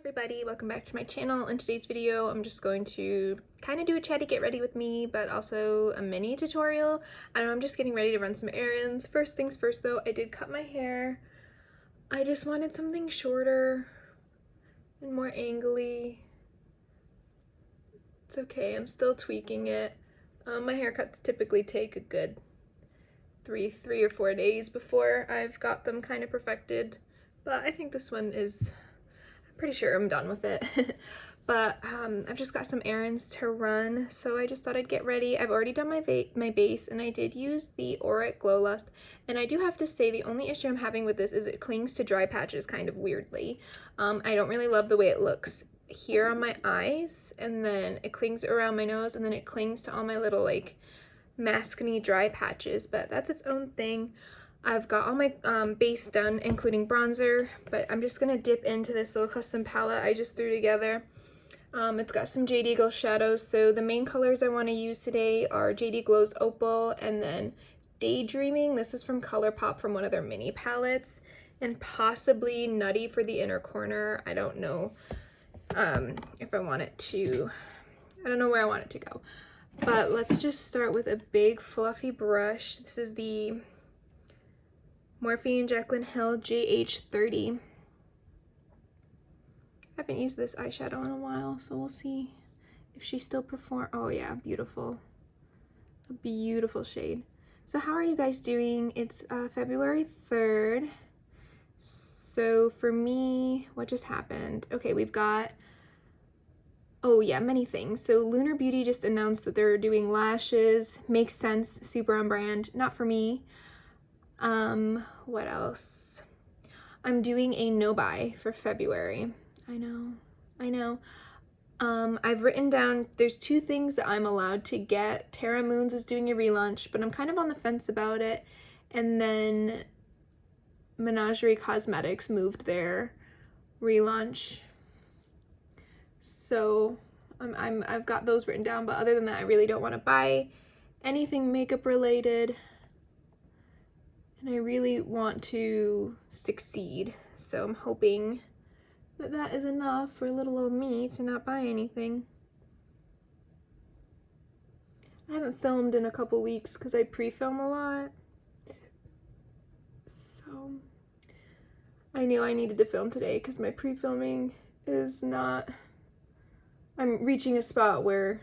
everybody, welcome back to my channel. In today's video I'm just going to kind of do a chatty get ready with me, but also a mini tutorial. I don't know, I'm just getting ready to run some errands. First things first though, I did cut my hair. I just wanted something shorter and more angly. It's okay, I'm still tweaking it. My haircuts typically take a good three or 4 days before I've got them kind of perfected, but I think this one is pretty sure I'm done with it. But I've just got some errands to run, so I just thought I'd get ready. I've already done my base, and I did use the Auric Glow Lust, and I do have to say the only issue I'm having with this is it clings to dry patches kind of weirdly. I don't really love the way it looks here on my eyes, and then it clings around my nose, and then it clings to all my little like maskne dry patches, but that's its own thing. I've got all my base done, including bronzer, but I'm just gonna dip into this little custom palette I just threw together. It's got some JD Glow shadows, so the main colors I want to use today are JD Glow's Opal and then Daydreaming. This is from ColourPop from one of their mini palettes, and possibly Nutty for the inner corner. I don't know if I want it to, I don't know where I want it to go. But let's just start with a big fluffy brush. This is the Morphe & Jaclyn Hill JH30. I haven't used this eyeshadow in a while, so we'll see if she still performs. Oh yeah, beautiful. A beautiful shade. So how are you guys doing? It's February 3rd. So for me, what just happened? Okay, we've got, oh yeah, many things. So Lunar Beauty just announced that they're doing lashes. Makes sense, super on brand. Not for me. What else? I'm doing a no buy for February. I know. I've written down, there's 2 things that I'm allowed to get. Terra Moons is doing a relaunch, but I'm kind of on the fence about it. And then Menagerie Cosmetics moved their relaunch. So I've got those written down, but other than that, I really don't want to buy anything makeup related. And I really want to succeed, so I'm hoping that that is enough for little old me to not buy anything. I haven't filmed in a couple weeks because I pre-film a lot, so I knew I needed to film today because my pre-filming is not, I'm reaching a spot where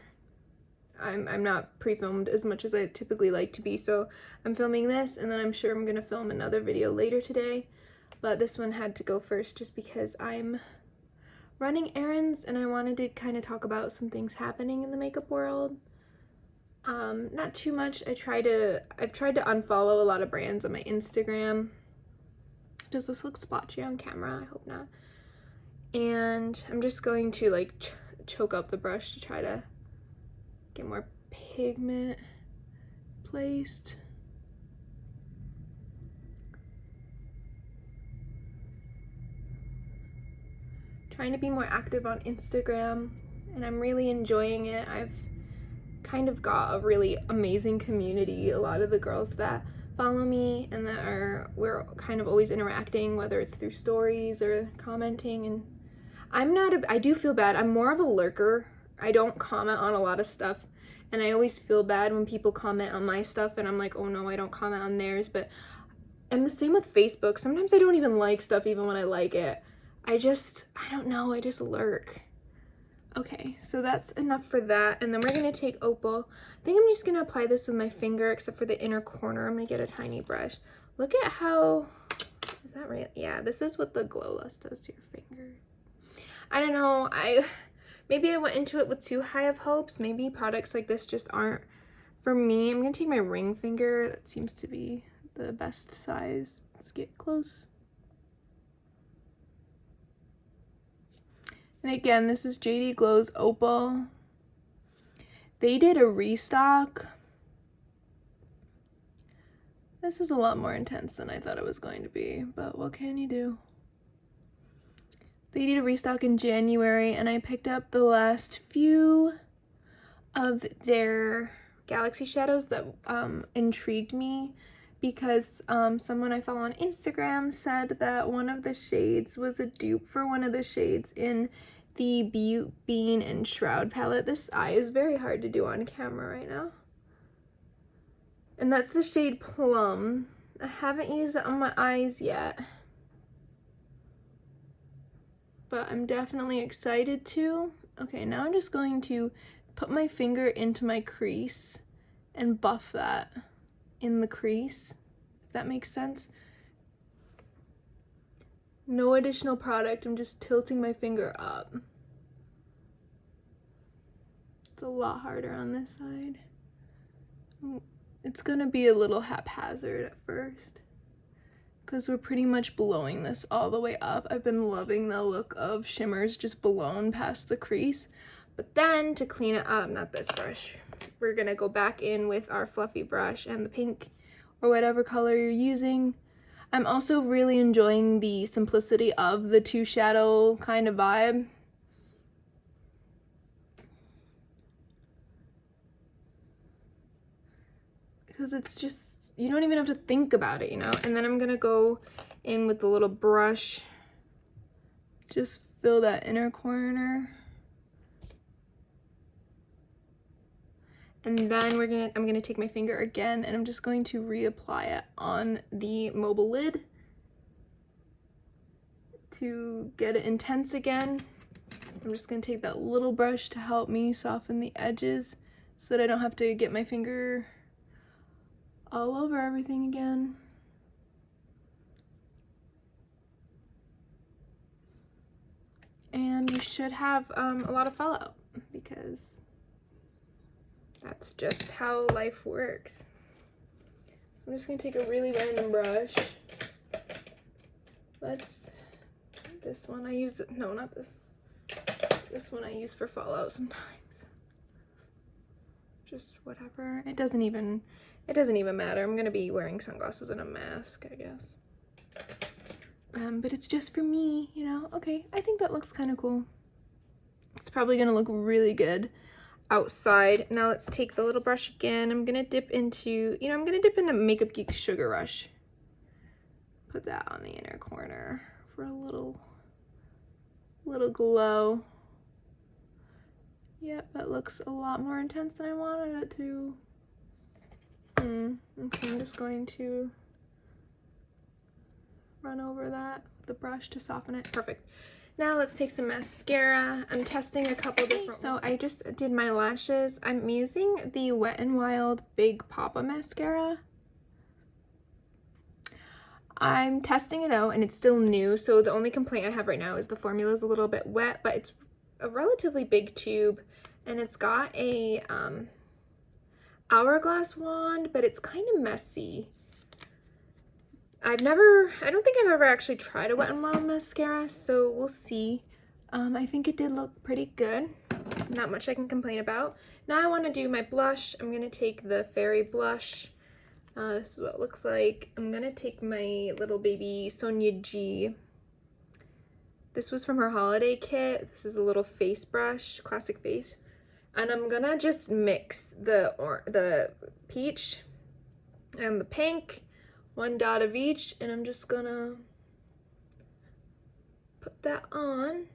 I'm not pre-filmed as much as I typically like to be, so I'm filming this, and then I'm sure I'm gonna film another video later today, but this one had to go first just because I'm running errands and I wanted to kind of talk about some things happening in the makeup world. Not too much. I've tried to unfollow a lot of brands on my Instagram. Does this look splotchy on camera? I hope not. And I'm just going to like choke up the brush to try to get more pigment placed. Trying to be more active on Instagram, and I'm really enjoying it. I've kind of got a really amazing community. A lot of the girls that follow me and that we're kind of always interacting, whether it's through stories or commenting, and I do feel bad. I'm more of a lurker. I don't comment on a lot of stuff, and I always feel bad when people comment on my stuff and I'm like, oh no, I don't comment on theirs. But I'm the same with Facebook. Sometimes I don't even like stuff even when I like it. I don't know, I just lurk. Okay, so that's enough for that, and then we're gonna take Opal. I think I'm just gonna apply this with my finger except for the inner corner. I'm gonna get a tiny brush. Look at how, is that right? Yeah, this is what the Glow Lust does to your finger. I don't know, maybe I went into it with too high of hopes. Maybe products like this just aren't for me. I'm gonna take my ring finger. That seems to be the best size. Let's get close. And again, this is JD Glow's Opal. They did a restock. This is a lot more intense than I thought it was going to be, but what can you do? They did a restock in January, and I picked up the last few of their Galaxy shadows that intrigued me because someone I follow on Instagram said that one of the shades was a dupe for one of the shades in the Butte Bean and Shroud palette. This eye is very hard to do on camera right now. And that's the shade Plum. I haven't used it on my eyes yet, but I'm definitely excited to. Okay, now I'm just going to put my finger into my crease and buff that in the crease, if that makes sense. No additional product, I'm just tilting my finger up. It's a lot harder on this side. It's gonna be a little haphazard at first because we're pretty much blowing this all the way up. I've been loving the look of shimmers just blown past the crease. But then to clean it up, not this brush, we're gonna go back in with our fluffy brush and the pink or whatever color you're using. I'm also really enjoying the simplicity of the two shadow kind of vibe. Because it's just, you don't even have to think about it, you know? And then I'm gonna go in with the little brush, just fill that inner corner. And then I'm gonna take my finger again and I'm just going to reapply it on the mobile lid to get it intense again. I'm just gonna take that little brush to help me soften the edges so that I don't have to get my finger all over everything again. And you should have a lot of fallout because that's just how life works. So I'm just gonna take a really random brush. This one I use, no, not this. This one I use for fallout sometimes. Just whatever. It doesn't even matter. I'm gonna be wearing sunglasses and a mask, I guess. But it's just for me, you know? Okay, I think that looks kind of cool. It's probably gonna look really good outside. Now let's take the little brush again. I'm gonna dip into, Makeup Geek Sugar Rush. Put that on the inner corner for a little glow. Yep, that looks a lot more intense than I wanted it to. Okay, I'm just going to run over that with the brush to soften it. Perfect. Now let's take some mascara. I'm testing a couple different. So I just did my lashes. I'm using the Wet n Wild Big Poppa mascara. I'm testing it out and it's still new, so the only complaint I have right now is the formula is a little bit wet, but it's a relatively big tube and it's got a hourglass wand, but it's kind of messy. I don't think I've ever actually tried a Wet n Wild mascara, so we'll see. I think it did look pretty good. Not much I can complain about. Now I want to do my blush. I'm going to take the Fairy blush. This is what it looks like. I'm going to take my little baby Sonia G. This was from her holiday kit. This is a little face brush, classic face. And I'm going to just mix the peach and the pink. One dot of each, and I'm just gonna put that on.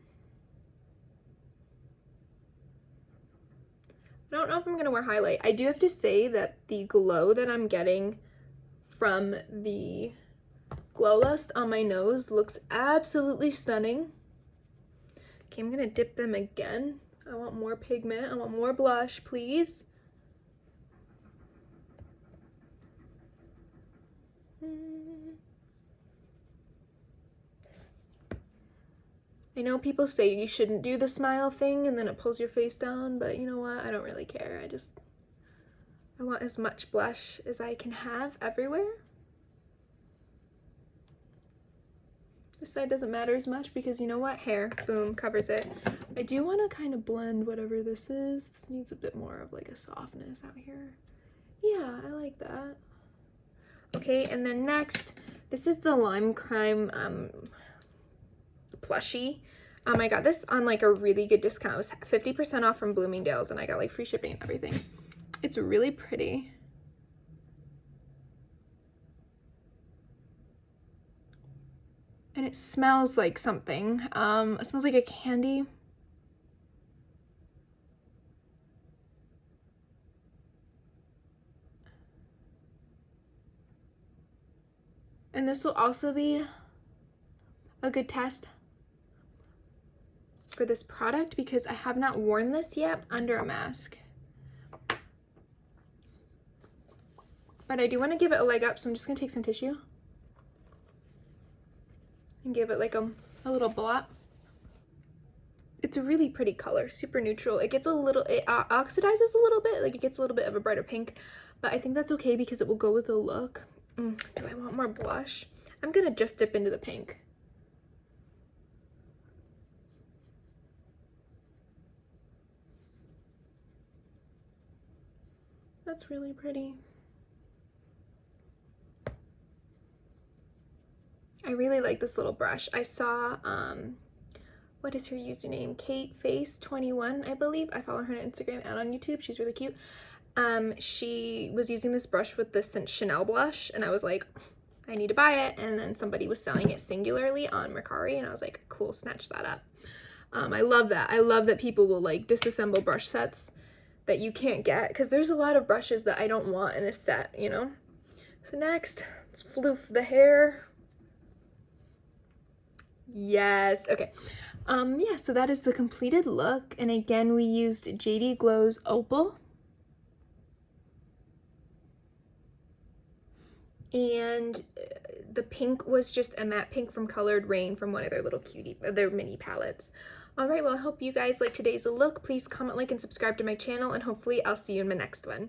I don't know if I'm gonna wear highlight. I do have to say that the glow that I'm getting from the Glow Lust on my nose looks absolutely stunning. Okay, I'm gonna dip them again. I want more pigment, I want more blush, please. I know people say you shouldn't do the smile thing and then it pulls your face down, but you know what? I don't really care. I want as much blush as I can have everywhere. This side doesn't matter as much because you know what? Hair, boom, covers it. I do want to kind of blend whatever this is. This needs a bit more of like a softness out here. Yeah, I like that. Okay, and then next, this is the Limecrime plushie. I got this on like a really good discount. It was 50% off from Bloomingdale's and I got like free shipping and everything. It's really pretty. And it smells like something. It smells like a candy. And this will also be a good test for this product because I have not worn this yet under a mask. But I do want to give it a leg up, so I'm just going to take some tissue and give it like a little blot. It's a really pretty color, super neutral. It gets a little, it oxidizes a little bit, like it gets a little bit of a brighter pink, but I think that's okay because it will go with the look. Do I want more blush? I'm gonna just dip into the pink. That's really pretty. I really like this little brush. I saw, what is her username? KateFace21, I believe. I follow her on Instagram and on YouTube. She's really cute. She was using this brush with this Chanel blush, and I was like, I need to buy it. And then somebody was selling it singularly on Mercari, and I was like, cool, snatch that up. I love that. I love that people will like disassemble brush sets that you can't get, because there's a lot of brushes that I don't want in a set, you know? So next, let's floof the hair. Yes, okay. Yeah, so that is the completed look, and again, we used JD Glow's Opal. And the pink was just a matte pink from Colored Raine from one of their little their mini palettes. All right, well, I hope you guys like today's look. Please comment, like, and subscribe to my channel, and hopefully I'll see you in my next one.